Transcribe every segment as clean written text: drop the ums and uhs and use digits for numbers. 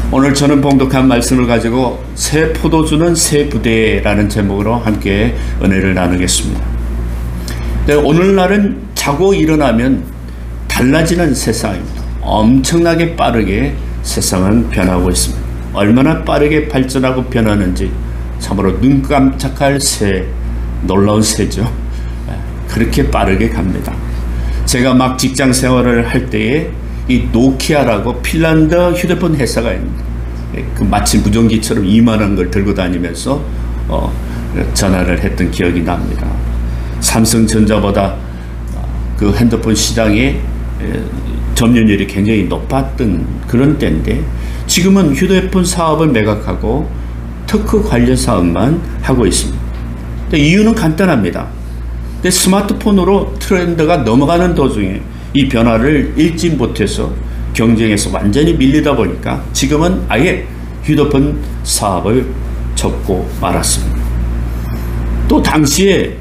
오늘 저는 봉독한 말씀을 가지고 새 포도주는 새 부대라는 제목으로 함께 은혜를 나누겠습니다. 네, 오늘날은 자고 일어나면 달라지는 세상입니다. 엄청나게 빠르게 세상은 변하고 있습니다. 얼마나 빠르게 발전하고 변하는지 참으로 눈 깜짝할 놀라운 새죠. 그렇게 빠르게 갑니다. 제가 막 직장 생활을 할 때에 이 노키아라고 핀란드 휴대폰 회사가 있는데 그 마치 무전기처럼 이만한 걸 들고 다니면서 전화를 했던 기억이 납니다. 삼성전자보다 그 핸드폰 시장의 점유율이 굉장히 높았던 그런 때인데 지금은 휴대폰 사업을 매각하고 특허 관련 사업만 하고 있습니다. 이유는 간단합니다. 스마트폰으로 트렌드가 넘어가는 도중에 이 변화를 읽지 못해서 경쟁에서 완전히 밀리다 보니까 지금은 아예 휴대폰 사업을 접고 말았습니다. 또 당시에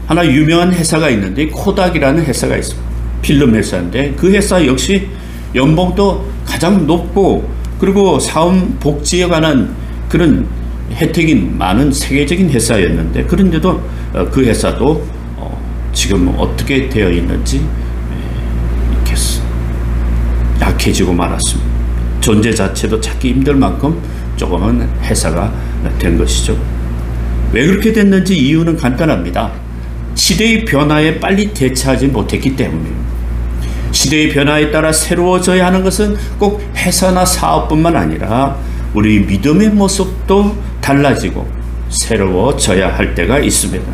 하나 유명한 회사가 있는데 코닥이라는 회사가 있습니다. 필름 회사인데 그 회사 역시 연봉도 가장 높고 그리고 사원 복지에 관한 그런 혜택이 많은 세계적인 회사였는데 그런데도 그 회사도 지금 어떻게 되어 있는지 이렇게 약해지고 말았습니다. 존재 자체도 찾기 힘들 만큼 조금은 회사가 된 것이죠. 왜 그렇게 됐는지 이유는 간단합니다. 시대의 변화에 빨리 대처하지 못했기 때문입니다. 시대의 변화에 따라 새로워져야 하는 것은 꼭 회사나 사업뿐만 아니라 우리 믿음의 모습도 달라지고 새로워져야 할 때가 있습니다.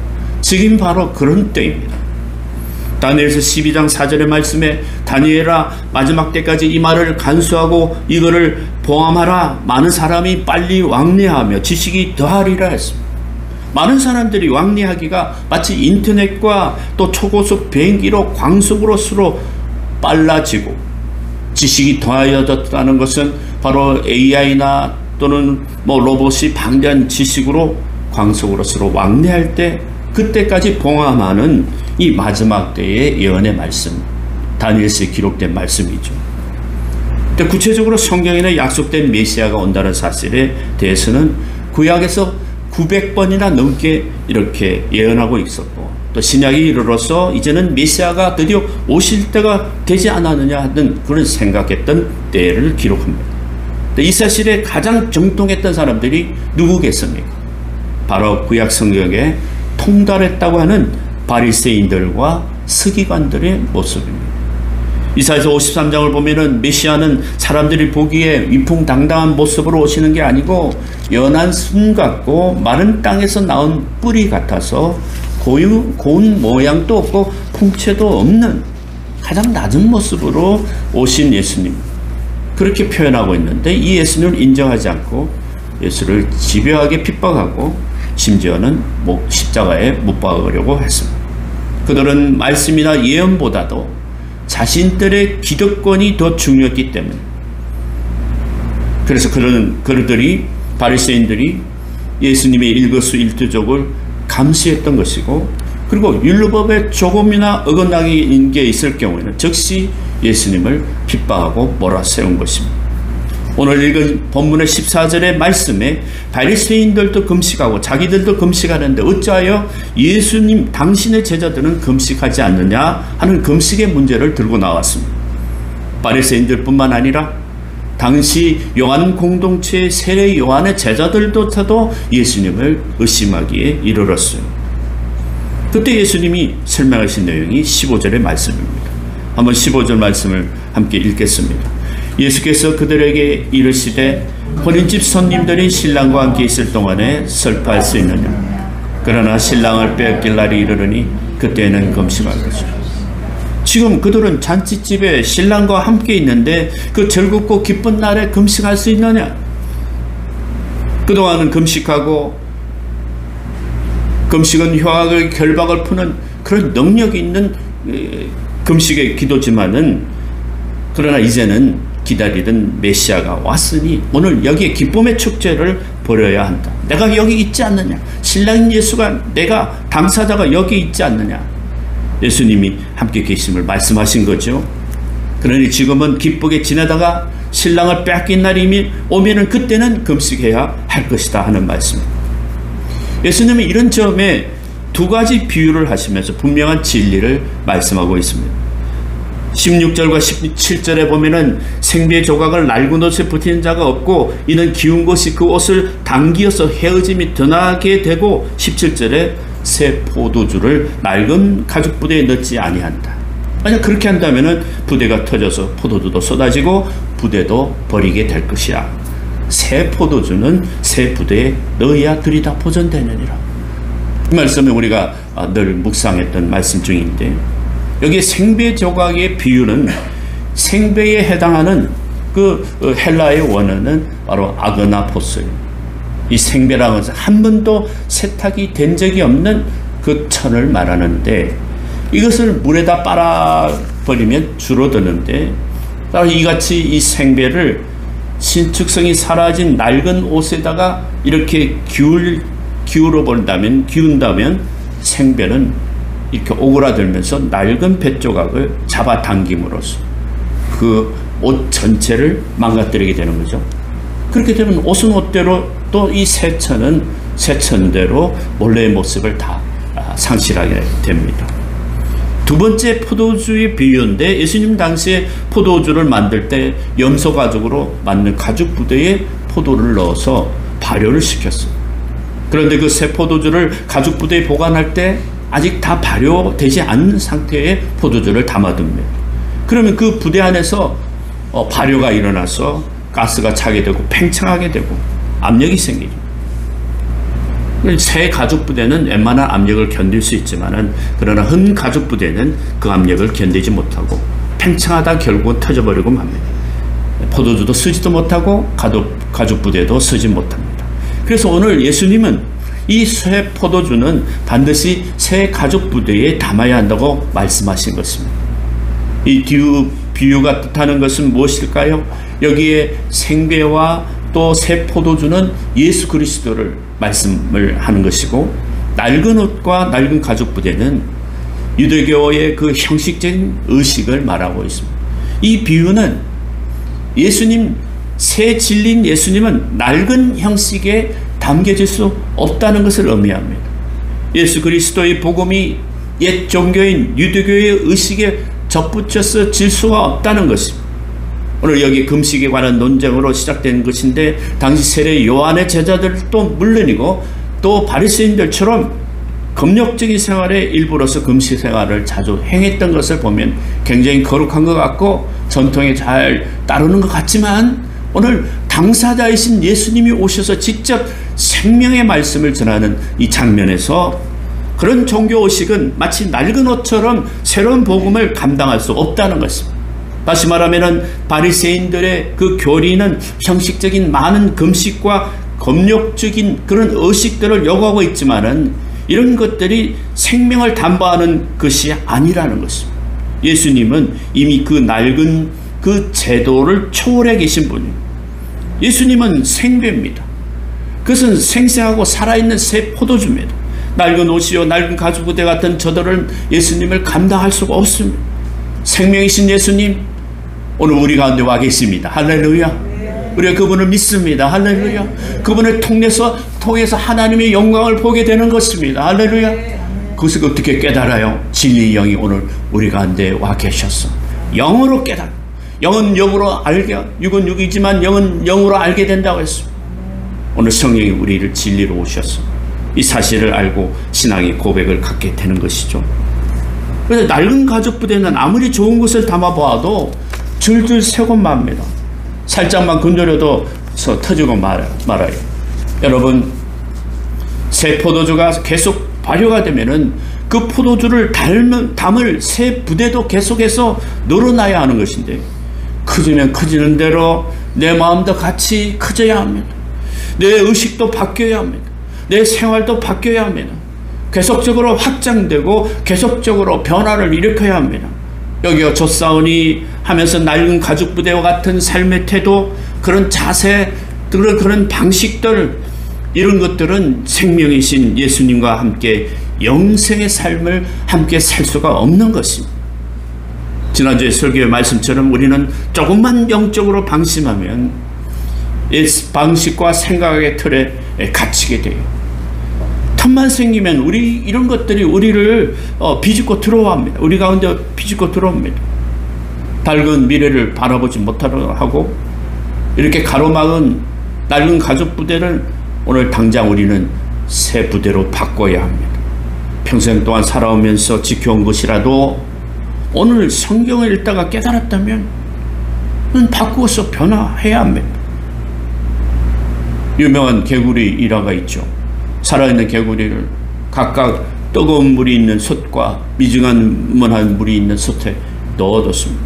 지금 바로 그런 때입니다. 다니엘서 12장 4절의 말씀에 다니엘아 마지막 때까지 이 말을 간수하고 이거를 포함하라. 많은 사람이 빨리 왕래하며 지식이 더하리라 했습니다. 많은 사람들이 왕래하기가 마치 인터넷과 또 초고속 비행기로 광속으로수로 빨라지고 지식이 더하여졌다는 것은 바로 AI나 또는 로봇이 방대한 지식으로 광속으로수로 왕래할 때 그때까지 봉함하는 이 마지막 때의 예언의 말씀, 다니엘서에 기록된 말씀이죠. 근데 구체적으로 성경에는 약속된 메시아가 온다는 사실에 대해서는 구약에서 900번이나 넘게 이렇게 예언하고 있었고 또 신약에 이르러서 이제는 메시아가 드디어 오실 때가 되지 않았느냐 하는 그런 생각했던 때를 기록합니다. 이 사실에 가장 정통했던 사람들이 누구겠습니까? 바로 구약 성경에 통달했다고 하는 바리새인들과 서기관들의 모습입니다. 이사야서 53장을 보면은 메시아는 사람들이 보기에 위풍당당한 모습으로 오시는 게 아니고 연한 순 같고 마른 땅에서 나온 뿌리 같아서 고운 모양도 없고 풍채도 없는 가장 낮은 모습으로 오신 예수님, 그렇게 표현하고 있는데 이 예수님을 인정하지 않고 예수를 집요하게 핍박하고 심지어는 십자가에 못 박으려고 했습니다. 그들은 말씀이나 예언보다도 자신들의 기득권이 더 중요했기 때문에 그래서 그들이 바리새인들이 예수님의 일거수일투족을 감시했던 것이고 그리고 율법에 조금이나 어긋나는 게 있을 경우에는 즉시 예수님을 핍박하고 몰아세운 것입니다. 오늘 읽은 본문의 14절의 말씀에 바리새인들도 금식하고 자기들도 금식하는데 어찌하여 예수님 당신의 제자들은 금식하지 않느냐 하는 금식의 문제를 들고 나왔습니다. 바리새인들뿐만 아니라 당시 요한 공동체의 세례 요한의 제자들조차도 예수님을 의심하기에 이르렀어요. 그때 예수님이 설명하신 내용이 15절의 말씀입니다. 한번 15절 말씀을 함께 읽겠습니다. 예수께서 그들에게 이르시되 혼인집 손님들이 신랑과 함께 있을 동안에 설파할 수 있느냐? 그러나 신랑을 빼앗길 날이 이르르니 그때는 금식할 것이라. 지금 그들은 잔치집에 신랑과 함께 있는데 그 즐겁고 기쁜 날에 금식할 수 있느냐? 그동안은 금식하고 금식은 흉악의 결박을 푸는 그런 능력이 있는 금식의 기도지만은 그러나 이제는 기다리던 메시아가 왔으니 오늘 여기에 기쁨의 축제를 벌여야 한다. 내가 여기 있지 않느냐? 신랑인 예수가 내가 당사자가 여기 있지 않느냐? 예수님이 함께 계심을 말씀하신 거죠. 그러니 지금은 기쁘게 지내다가 신랑을 뺏긴 날이 오면은 그때는 금식해야 할 것이다 하는 말씀입니다. 예수님은 이런 점에 두 가지 비유를 하시면서 분명한 진리를 말씀하고 있습니다. 16절과 17절에 보면은 생배 조각을 낡은 옷에 붙이는 자가 없고 이는 기운 것이 그 옷을 당기어서 헤어짐이 드나게 되고 17절에 새 포도주를 낡은 가죽 부대에 넣지 아니한다. 만약 그렇게 한다면은 부대가 터져서 포도주도 쏟아지고 부대도 버리게 될 것이야. 새 포도주는 새 부대에 넣어야 들이다 보존되느니라. 이 말씀은 우리가 늘 묵상했던 말씀 중인데, 여기 생배 조각의 비유는 생배에 해당하는 그 헬라의 원어는 바로 아그나포스예요. 이 생배라는 것은 한 번도 세탁이 된 적이 없는 그 천을 말하는데, 이것을 물에다 빨아버리면 줄어드는데, 이같이 이 생배를 신축성이 사라진 낡은 옷에다가 이렇게 기운다면 생배는 이렇게 오그라들면서 낡은 뱃조각을 잡아당김으로써 그 옷 전체를 망가뜨리게 되는 거죠. 그렇게 되면 옷은 옷대로 또 이 새천은 새천대로 원래의 모습을 다 상실하게 됩니다. 두 번째 포도주의 비유인데, 예수님 당시에 포도주를 만들 때 염소 가죽으로 만든 가죽 부대에 포도를 넣어서 발효를 시켰어요. 그런데 그 새 포도주를 가죽 부대에 보관할 때 아직 다 발효되지 않은 상태의 포도주를 담아둡니다. 그러면 그 부대 안에서 발효가 일어나서 가스가 차게 되고 팽창하게 되고 압력이 생기죠. 새 가죽 부대는 웬만한 압력을 견딜 수 있지만은, 그러나 은 가죽 부대는 그 압력을 견디지 못하고 팽창하다 결국은 터져버리고 맙니다. 포도주도 쓰지도 못하고 가죽 부대도 쓰지 못합니다. 그래서 오늘 예수님은 이 새 포도주는 반드시 새 가죽 부대에 담아야 한다고 말씀하신 것입니다. 이 비유가 뜻하는 것은 무엇일까요? 여기에 생배와 또 새 포도주는 예수 그리스도를 말씀을 하는 것이고, 낡은 옷과 낡은 가죽 부대는 유대교의 그 형식적인 의식을 말하고 있습니다. 이 비유는 예수님, 새 진리인 예수님은 낡은 형식에 담겨질 수 없다는 것을 의미합니다. 예수 그리스도의 복음이 옛 종교인 유대교의 의식에 접붙여서 질 수가 없다는 것입니다. 오늘 여기 금식에 관한 논쟁으로 시작된 것인데, 당시 세례 요한의 제자들도 물론이고 또 바리새인들처럼 금욕적인 생활의 일부로서 금식 생활을 자주 행했던 것을 보면 굉장히 거룩한 것 같고 전통에 잘 따르는 것 같지만, 오늘 당사자이신 예수님이 오셔서 직접 생명의 말씀을 전하는 이 장면에서 그런 종교의식은 마치 낡은 옷처럼 새로운 복음을 감당할 수 없다는 것입니다. 다시 말하면 바리새인들의 그 교리는 형식적인 많은 금식과 금욕적인 그런 의식들을 요구하고 있지만은, 이런 것들이 생명을 담보하는 것이 아니라는 것입니다. 예수님은 이미 그 낡은 그 제도를 초월해 계신 분입니다. 예수님은 생배입니다. 그것은 생생하고 살아있는 새 포도주입니다. 낡은 옷이요 낡은 가죽 부대 같은 저들은 예수님을 감당할 수가 없습니다. 생명이신 예수님, 오늘 우리 가운데 와 계십니다. 할렐루야. 우리가 그분을 믿습니다. 할렐루야. 그분을 통해서 하나님의 영광을 보게 되는 것입니다. 할렐루야. 그것을 어떻게 깨달아요? 진리의 영이 오늘 우리 가운데 와 계셨어. 영으로 깨달아. 영은 영으로 알게, 육은 육이지만 영은 영으로 알게 된다고 했습니다. 오늘 성령이 우리를 진리로 오셔서 이 사실을 알고 신앙의 고백을 갖게 되는 것이죠. 그래서 낡은 가죽 부대는 아무리 좋은 것을 담아보아도 줄줄 새고 맙니다. 살짝만 건드려도 터지고 말아요. 여러분, 새 포도주가 계속 발효가 되면은 그 포도주를 담을 새 부대도 계속해서 늘어나야 하는 것인데, 커지면 커지는 대로 내 마음도 같이 커져야 합니다. 내 의식도 바뀌어야 합니다. 내 생활도 바뀌어야 합니다. 계속적으로 확장되고 계속적으로 변화를 일으켜야 합니다. 여기가 젖사오니 하면서 낡은 가죽 부대와 같은 삶의 태도, 그런 자세, 그런 방식들, 이런 것들은 생명이신 예수님과 함께 영생의 삶을 함께 살 수가 없는 것입니다. 지난주에 설교의 말씀처럼 우리는 조금만 영적으로 방심하면 이 방식과 생각의 틀에 갇히게 돼요. 틈만 생기면 이런 것들이 우리를 비집고 들어옵니다. 우리 가운데 비집고 들어옵니다. 밝은 미래를 바라보지 못하려 하고 이렇게 가로막은 낡은 가족 부대를 오늘 당장 우리는 새 부대로 바꿔야 합니다. 평생 동안 살아오면서 지켜온 것이라도 오늘 성경을 읽다가 깨달았다면 바꾸어서 변화해야 합니다. 유명한 개구리 일화가 있죠. 살아있는 개구리를 각각 뜨거운 물이 있는 솥과 미지근한 물이 있는 솥에 넣어뒀습니다.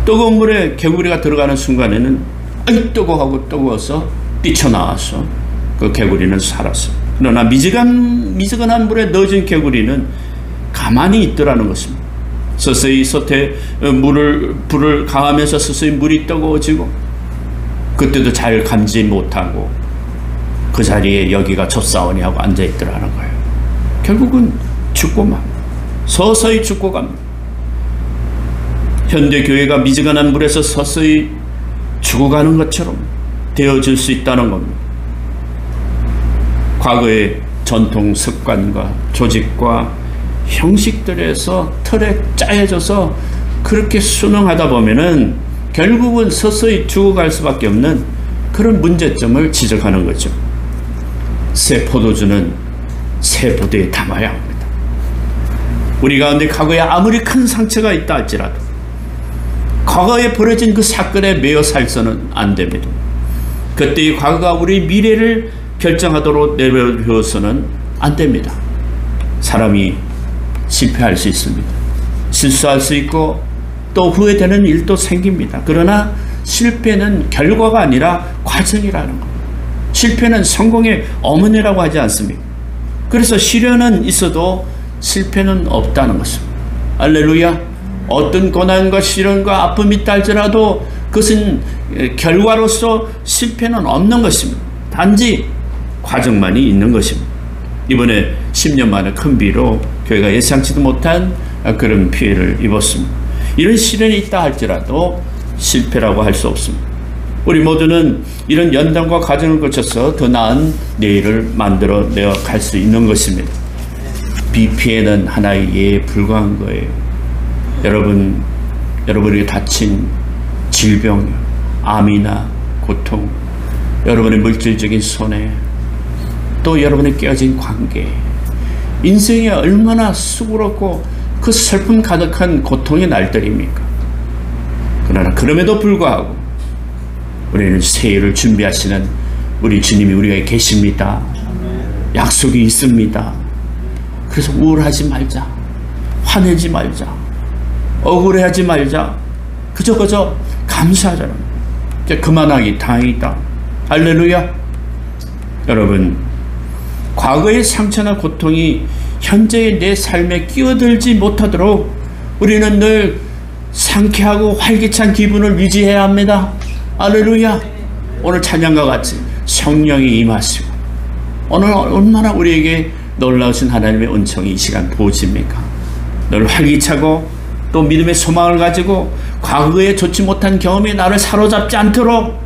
뜨거운 물에 개구리가 들어가는 순간에는 아이 뜨거워서 뛰쳐나와서 그 개구리는 살았어요. 그러나 미지근한 물에 넣어진 개구리는 가만히 있더라는 것입니다. 서서히 솥에 불을 가하면서 서서히 물이 뜨거워지고 그때도 잘 감지 못하고 그 자리에 여기가 좁사오니 하고 앉아있더라는 거예요. 결국은 죽고만 서서히 죽고 갑니다. 현대교회가 미지근한 물에서 서서히 죽어가는 것처럼 되어질 수 있다는 겁니다. 과거의 전통 습관과 조직과 형식들에서 틀에 짜여져서 그렇게 순응하다 보면은 결국은 서서히 죽어갈 수밖에 없는 그런 문제점을 지적하는 거죠. 새 포도주는 새 부대에 담아야 합니다. 우리 가운데 과거에 아무리 큰 상처가 있다 할지라도 과거에 벌어진 그 사건에 매여 살서는 안 됩니다. 그때의 과거가 우리 미래를 결정하도록 내버려두어서는 안 됩니다. 사람이 실패할 수 있습니다. 실수할 수 있고 또 후회되는 일도 생깁니다. 그러나 실패는 결과가 아니라 과정이라는 겁니다. 실패는 성공의 어머니라고 하지 않습니까? 그래서 시련은 있어도 실패는 없다는 것입니다. 할렐루야. 어떤 고난과 시련과 아픔이 있다 할지라도 그것은 결과로서 실패는 없는 것입니다. 단지 과정만이 있는 것입니다. 이번에 10년 만에 큰 비로 교회가 예상치도 못한 그런 피해를 입었습니다. 이런 시련이 있다 할지라도 실패라고 할 수 없습니다. 우리 모두는 이런 연단과 과정을 거쳐서 더 나은 내일을 만들어내어 갈 수 있는 것입니다. 비 피해는 하나의 예에 불과한 거예요. 여러분이 다친 질병, 암이나 고통, 여러분의 물질적인 손해, 또 여러분의 깨어진 관계, 인생이 얼마나 수고롭고 그 슬픔 가득한 고통의 날들입니까? 그러나 그럼에도 불구하고 우리는 새해를 준비하시는 우리 주님이 우리에게 계십니다. 약속이 있습니다. 그래서 우울하지 말자, 화내지 말자, 억울해하지 말자, 그저 감사하자는 그만하기 다행이다. 할렐루야. 여러분, 과거의 상처나 고통이 현재의 내 삶에 끼어들지 못하도록 우리는 늘 상쾌하고 활기찬 기분을 유지해야 합니다. 할렐루야. 오늘 찬양과 같이 성령이 임하시고 오늘 얼마나 우리에게 놀라우신 하나님의 은총이 이 시간 부어집니까? 늘 활기차고 또 믿음의 소망을 가지고 과거에 좋지 못한 경험이 나를 사로잡지 않도록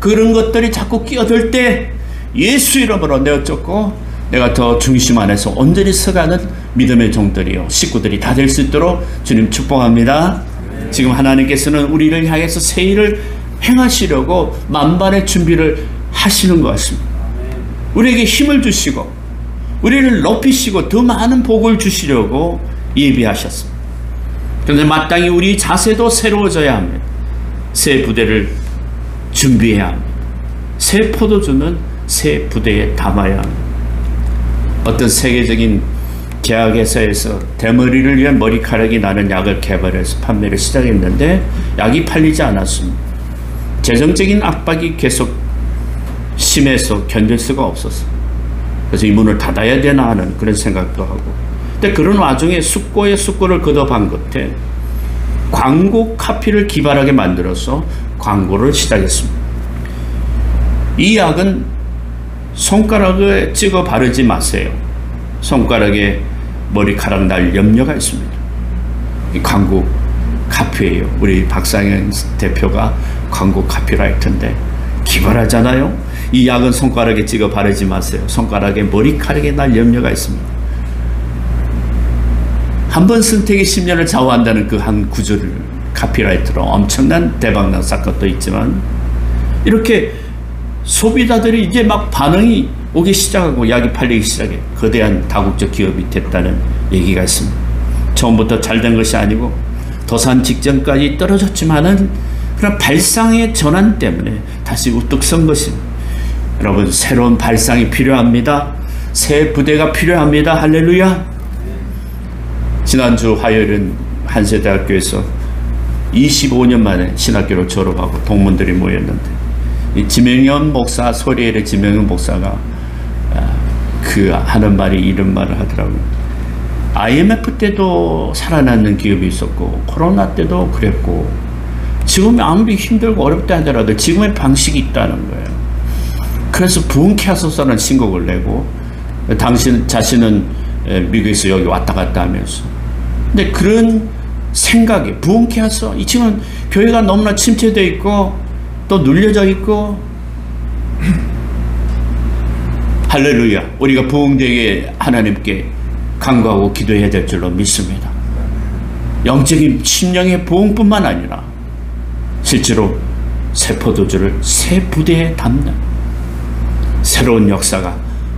그런 것들이 자꾸 끼어들 때 예수 이름으로 내어쫓고 내가 더 중심 안에서 온전히 서가는 믿음의 종들이요 식구들이 다 될 수 있도록 주님 축복합니다. 지금 하나님께서는 우리를 향해서 새 일을 행하시려고 만반의 준비를 하시는 것 같습니다. 우리에게 힘을 주시고 우리를 높이시고 더 많은 복을 주시려고 예비하셨습니다. 그런데 마땅히 우리 자세도 새로워져야 합니다. 새 부대를 준비해야 합니다. 새 포도주는 새 부대에 담아야 합니다. 어떤 세계적인 제약회사에서 대머리를 위한 머리카락이 나는 약을 개발해서 판매를 시작했는데 약이 팔리지 않았습니다. 재정적인 압박이 계속 심해서 견딜 수가 없었어요. 그래서 이 문을 닫아야 되나 하는 그런 생각도 하고, 근데 그런 와중에 숙고에 숙고를 거듭한 끝에 광고 카피를 기발하게 만들어서 광고를 시작했습니다. 이 약은 손가락에 찍어 바르지 마세요. 손가락에 머리카락 날 염려가 있습니다. 이 광고 카피예요. 우리 박상현 대표가 광고 카피라이터인데 기발하잖아요. 이 약은 손가락에 찍어 바르지 마세요. 손가락에 머리카락에 날 염려가 있습니다. 한 번 선택이 10년을 좌우한다는 그 한 구절을 카피라이터로 엄청난 대박난 사건도 있지만, 이렇게 소비자들이 이제 막 반응이 오기 시작하고 약이 팔리기 시작해 거대한 다국적 기업이 됐다는 얘기가 있습니다. 처음부터 잘된 것이 아니고 도산 직전까지 떨어졌지만은 그런 발상의 전환 때문에 다시 우뚝 선 것입니다. 여러분, 새로운 발상이 필요합니다. 새 부대가 필요합니다. 할렐루야. 지난주 화요일은 한세대학교에서 25년 만에 신학교로 졸업하고 동문들이 모였는데, 이 지명현 목사, 소리엘의 지명현 목사가 그 하는 말이 이런 말을 하더라고요. IMF 때도 살아남는 기업이 있었고 코로나 때도 그랬고, 지금 아무리 힘들고 어렵다 하더라도 지금의 방식이 있다는 거예요. 그래서 부흥케 하소서라는 신곡을 내고, 당신 자신은 미국에서 여기 왔다 갔다 하면서, 근데 그런 생각에 부흥케 하소, 이 지금 교회가 너무나 침체되어 있고 또 눌려져 있고 할렐루야, 우리가 부흥되게 하나님께 간구하고 기도해야 될 줄로 믿습니다. 영적인 심령의 부흥뿐만 아니라 실제로 새 포도주를 새 부대에 담는 새로운 역사가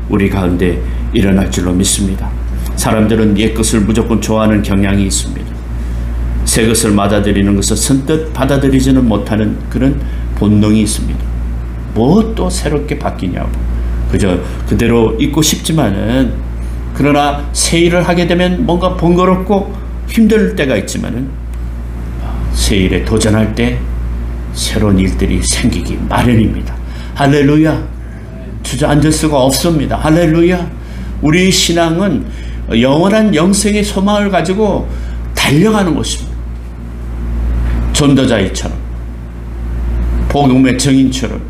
우리 가운데 일어날 줄로 믿습니다. 사람들은 옛 것을 무조건 좋아하는 경향이 있습니다. 새 것을 받아들이는 것을 선뜻 받아들이지는 못하는 그런 본능이 있습니다. 뭐 또 새롭게 바뀌냐고 그저 그대로 있고 싶지만은, 그러나 새 일을 하게 되면 뭔가 번거롭고 힘들 때가 있지만은 새 일에 도전할 때 새로운 일들이 생기기 마련입니다. 할렐루야. 주저앉을 수가 없습니다. 할렐루야. 우리 신앙은 영원한 영생의 소망을 가지고 달려가는 것입니다. 전도자이처럼, 복음의 증인처럼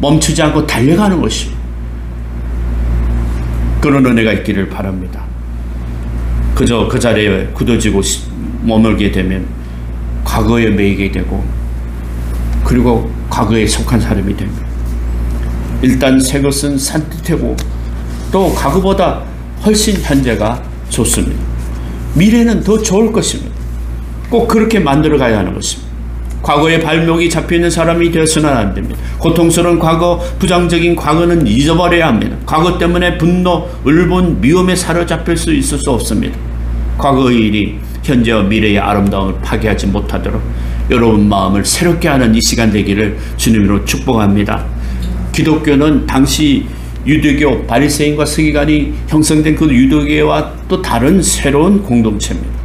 멈추지 않고 달려가는 것입니다. 그런 은혜가 있기를 바랍니다. 그저 그 자리에 굳어지고 머물게 되면 과거에 매이게 되고, 그리고 과거에 속한 사람이 됩니다. 일단 새 것은 산뜻하고 또 과거보다 훨씬 현재가 좋습니다. 미래는 더 좋을 것입니다. 꼭 그렇게 만들어 가야 하는 것입니다. 과거에 발목이 잡혀있는 사람이 되어서는 안 됩니다. 고통스러운 과거, 부정적인 과거는 잊어버려야 합니다. 과거 때문에 분노, 울분, 미움에 사로잡힐 수 있을 수 없습니다. 과거의 일이 현재와 미래의 아름다움을 파괴하지 못하도록 여러분 마음을 새롭게 하는 이 시간 되기를 주님으로 축복합니다. 기독교는 당시 유대교 바리새인과 서기관이 형성된 그 유대교와 또 다른 새로운 공동체입니다.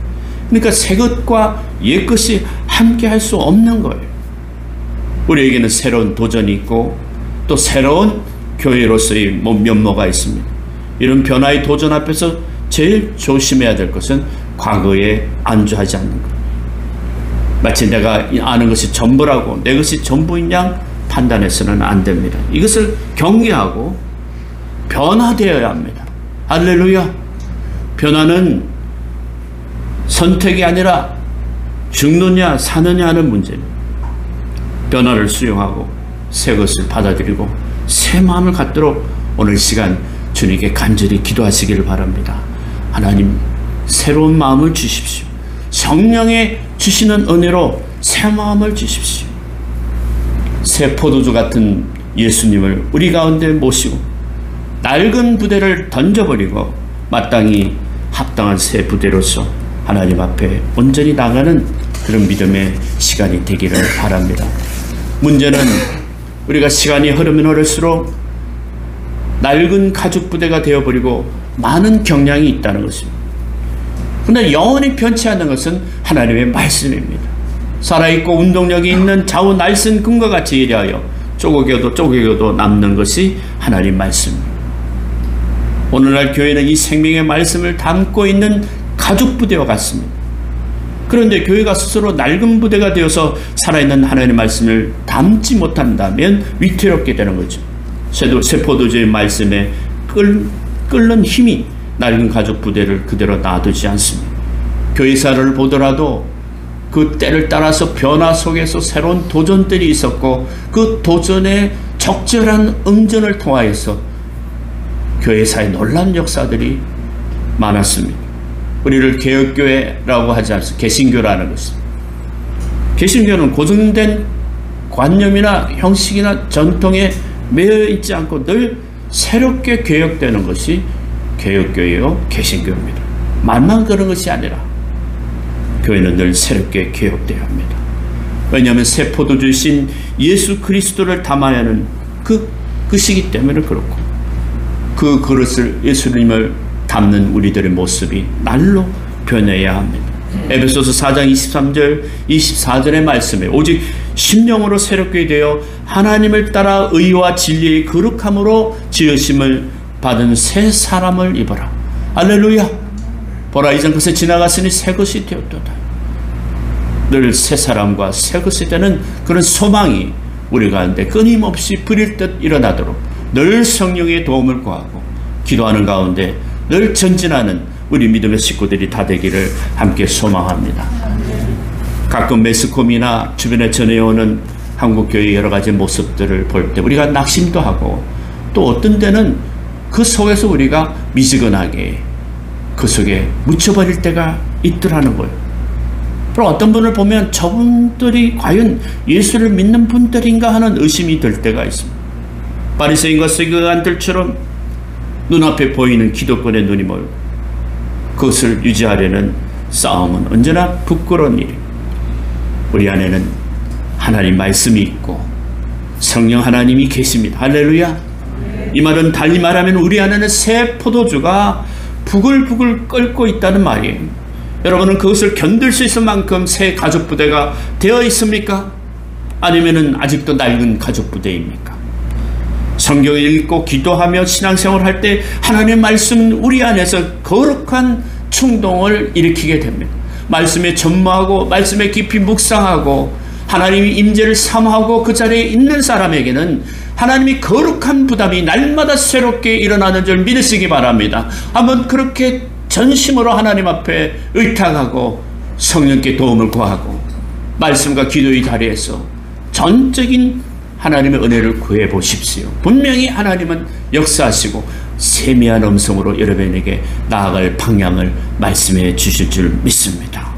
그러니까 새 것과 옛 것이 함께 할 수 없는 거예요. 우리에게는 새로운 도전이 있고 또 새로운 교회로서의 면모가 있습니다. 이런 변화의 도전 앞에서 제일 조심해야 될 것은 과거에 안주하지 않는 것. 마치 내가 아는 것이 전부라고 내 것이 전부인 양 판단해서는 안 됩니다. 이것을 경계하고 변화되어야 합니다. 할렐루야. 변화는 선택이 아니라 죽느냐 사느냐 하는 문제입니다. 변화를 수용하고 새 것을 받아들이고 새 마음을 갖도록 오늘 시간 주님께 간절히 기도하시기를 바랍니다. 하나님, 새로운 마음을 주십시오. 성령의 주시는 은혜로 새 마음을 주십시오. 새 포도주 같은 예수님을 우리 가운데 모시고 낡은 부대를 던져버리고 마땅히 합당한 새 부대로서 하나님 앞에 온전히 나가는 그런 믿음의 시간이 되기를 바랍니다. 문제는 우리가 시간이 흐르면 흐를수록 낡은 가죽 부대가 되어버리고 많은 경향이 있다는 것입니다. 그런데 영원히 변치 않는 것은 하나님의 말씀입니다. 살아있고 운동력이 있는 좌우 날선 금과 같이 이리하여 쪼개겨도 남는 것이 하나님 말씀입니다. 오늘날 교회는 이 생명의 말씀을 담고 있는 가죽 부대와 같습니다. 그런데 교회가 스스로 낡은 부대가 되어서 살아있는 하나님의 말씀을 담지 못한다면 위태롭게 되는 거죠. 새 포도주의 말씀에 끓는 힘이 낡은 가죽 부대를 그대로 놔두지 않습니다. 교회사를 보더라도 그 때를 따라서 변화 속에서 새로운 도전들이 있었고 그 도전에 적절한 응전을 통하여서 교회사의 놀라운 역사들이 많았습니다. 우리를 개혁교회라고 하지 않습니다. 개신교라는 것은. 개신교는 고정된 관념이나 형식이나 전통에 매여 있지 않고 늘 새롭게 개혁되는 것이 개혁교회요 개신교입니다. 말만 그런 것이 아니라 교회는 늘 새롭게 개혁되어야 합니다. 왜냐하면 새 포도주신 예수 그리스도를 담아야 하는 그 시기 때문에 그렇고 그 그릇을 예수님을 담는 우리들의 모습이 날로 변해야 합니다. 에베소서 4장 23절 24절의 말씀에 오직 심령으로 새롭게 되어 하나님을 따라 의와 진리의 거룩함으로 지으심을 받은 새 사람을 입어라. 할렐루야. 보라 이전 것이 지나갔으니 새 것이 되었도다. 늘 새 사람과 새 것이 되는 그런 소망이 우리 가운데 끊임없이 부릴 듯 일어나도록 늘 성령의 도움을 구하고 기도하는 가운데 늘 전진하는 우리 믿음의 식구들이 다 되기를 함께 소망합니다. 가끔 매스컴이나 주변에 전해오는 한국교회의 여러 가지 모습들을 볼 때 우리가 낙심도 하고 또 어떤 때는 그 속에서 우리가 미지근하게 그 속에 묻혀버릴 때가 있더라는 거예요. 그럼 어떤 분을 보면 저분들이 과연 예수를 믿는 분들인가 하는 의심이 들 때가 있습니다. 바리새인과 서기관들처럼 눈앞에 보이는 기득권에 눈이 멀고 그것을 유지하려는 싸움은 언제나 부끄러운 일입니다. 우리 안에는 하나님 말씀이 있고 성령 하나님이 계십니다. 할렐루야. 이 말은 달리 말하면 우리 안에는 새 포도주가 부글부글 끓고 있다는 말이에요. 여러분은 그것을 견딜 수 있을 만큼 새 가족 부대가 되어 있습니까? 아니면은 아직도 낡은 가족 부대입니까? 성경을 읽고 기도하며 신앙생활을 할 때 하나님의 말씀은 우리 안에서 거룩한 충동을 일으키게 됩니다. 말씀에 전무하고 말씀에 깊이 묵상하고 하나님의 임재를 사모하고 그 자리에 있는 사람에게는 하나님이 거룩한 부담이 날마다 새롭게 일어나는 줄 믿으시기 바랍니다. 한번 그렇게 전심으로 하나님 앞에 의탁하고 성령께 도움을 구하고 말씀과 기도의 자리에서 전적인 하나님의 은혜를 구해 보십시오. 분명히 하나님은 역사하시고 세미한 음성으로 여러분에게 나아갈 방향을 말씀해 주실 줄 믿습니다.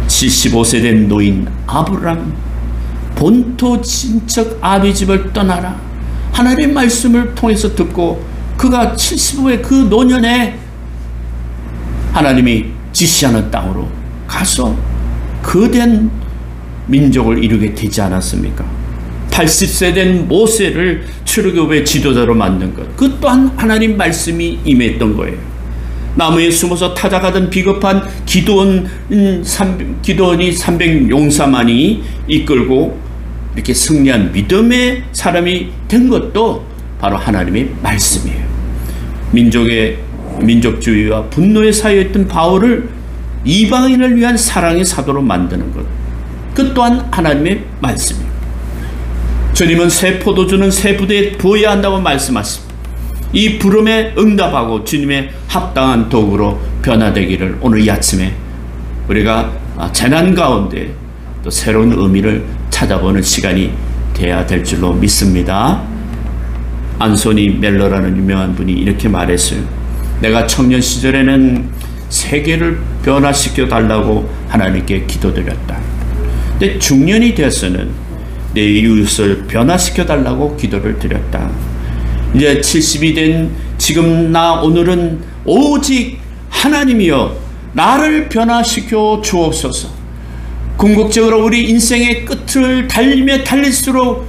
75세 된 노인 아브람, 본토 친척 아비 집을 떠나라. 하나님의 말씀을 통해서 듣고 그가 75의 그 노년에 하나님이 지시하는 땅으로 가서 거대한 민족을 이루게 되지 않았습니까? 80세 된 모세를 출애굽의 지도자로 만든 것, 그 또한 하나님 말씀이 임했던 거예요. 나무에 숨어서 타작하던 비겁한 기드온이 300 용사만이 이끌고 이렇게 승리한 믿음의 사람이 된 것도 바로 하나님의 말씀이에요. 민족주의와 분노에 사유했던 바울을 이방인을 위한 사랑의 사도로 만드는 것, 그 또한 하나님의 말씀입니다. 주님은 새 포도주는 새 부대에 부어야 한다고 말씀하십니다. 이 부름에 응답하고 주님의 합당한 도구로 변화되기를 오늘 이 아침에 우리가 재난 가운데 또 새로운 의미를 찾아보는 시간이 돼야 될 줄로 믿습니다. 안소니 멜러라는 유명한 분이 이렇게 말했어요. 내가 청년 시절에는 세계를 변화시켜 달라고 하나님께 기도드렸다. 근데 중년이 되어서는 내 이웃을 변화시켜 달라고 기도를 드렸다. 이제 70이 된 지금 나 오늘은 오직 하나님이여 나를 변화시켜 주옵소서. 궁극적으로 우리 인생의 끝을 달리며 달릴수록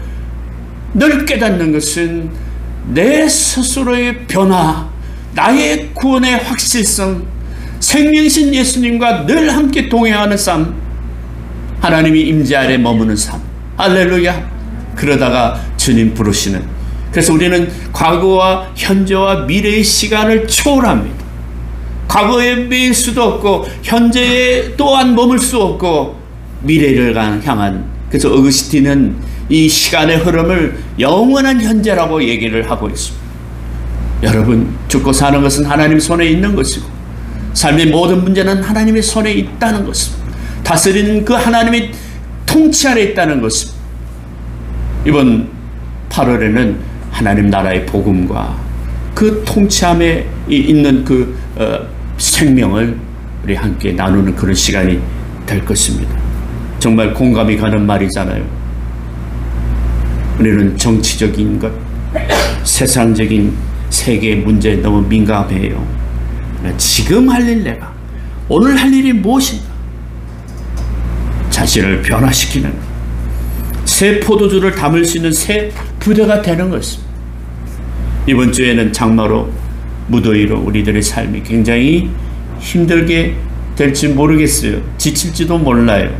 늘 깨닫는 것은 내 스스로의 변화, 나의 구원의 확실성, 생명신 예수님과 늘 함께 동행하는 삶, 하나님이 임재 아래 머무는 삶. 할렐루야. 그러다가 주님 부르시는, 그래서 우리는 과거와 현재와 미래의 시간을 초월합니다. 과거에 매일 수도 없고 현재에 또한 머물 수 없고 미래를 향한, 그래서 어거스틴은 이 시간의 흐름을 영원한 현재라고 얘기를 하고 있습니다. 여러분, 죽고 사는 것은 하나님 손에 있는 것이고 삶의 모든 문제는 하나님의 손에 있다는 것입니다. 다스리는 그 하나님의 통치 아래 있다는 것은 이번 8월에는 하나님 나라의 복음과 그 통치함에 있는 그 생명을 우리 함께 나누는 그런 시간이 될 것입니다. 정말 공감이 가는 말이잖아요. 우리는 정치적인 것, 세상적인 세계 문제에 너무 민감해요. 지금 할 일, 내가 오늘 할 일이 무엇인가? 자신을 변화시키는 새 포도주를 담을 수 있는 새 부대가 되는 것입니다. 이번 주에는 장마로 무더위로 우리들의 삶이 굉장히 힘들게 될지 모르겠어요. 지칠지도 몰라요.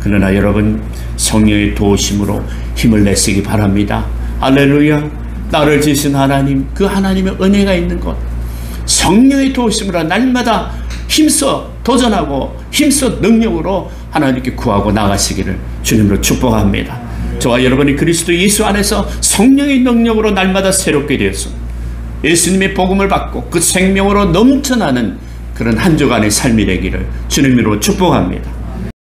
그러나 여러분 성령의 도우심으로 힘을 내시기 바랍니다. 할렐루야. 나를 지으신 하나님, 그 하나님의 은혜가 있는 곳, 성령의 도우심으로 날마다 힘써 도전하고 힘써 능력으로 하나님께 구하고 나가시기를 주님으로 축복합니다. 저와 여러분이 그리스도 예수 안에서 성령의 능력으로 날마다 새롭게 되어서 예수님의 복음을 받고 그 생명으로 넘쳐나는 그런 한 주간의 삶이 되기를 주님으로 축복합니다.